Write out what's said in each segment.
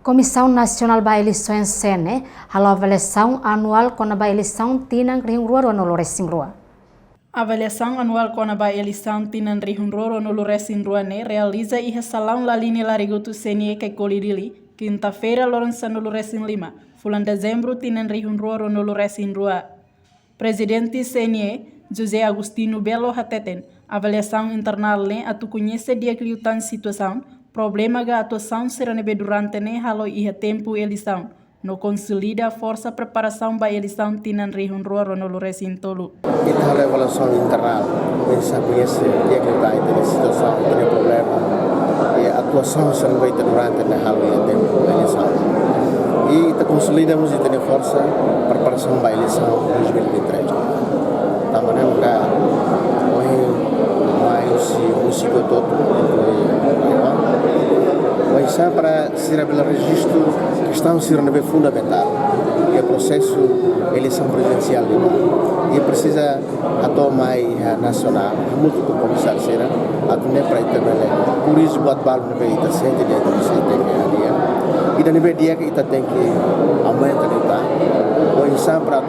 Comissão Nacional da Eleições CNE, a avaliação anual com a eleição tinang ring rua no Lores Rua. A avaliação anual com a eleição tinang ring rua no Lores Rua realiza e salão la linha larigoto CNE que colidili quinta-feira Lourenço no Lores Lima, fulan dezembro tinang ring rua no Lores Rua. Presidente CNE José Agostinho Belo Hateten, avaliação internal ne atu conhece dia que tan situação problema ga atuação será nebe durante ne halo iha tempo eleição no consolida a força preparação ba eleição tinan rihun ruaro no Lores Intolu. Ita halo avaliação internal, pensa conhece dia que tá em situação tem problema e a atuação será nebe durante ne halo iha tempo eleição e ita consolidamos e tem força preparação ba eleição 2023. Tamanho ka músico todo mas para ser abrir registro questão ser fundamental que é o processo eleição presidencial e precisa atuar mais nacional muito começar será atuar para internet por isso buat bal no meio da sente dia que você tem que dia e da nível dia que kita tem que aumentar o insan para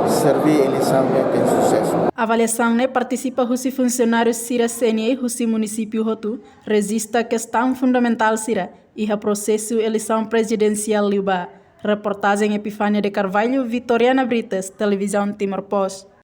servir eleição tem sucesso. A avaliação ne participa os funcionários Sira CNE, os município Rotu, resista a questão fundamental Sira e o processo eleição presidencial Liuba. Reportagem Epifânia de Carvalho, Vitoriana Brites, Televisão Timor Post.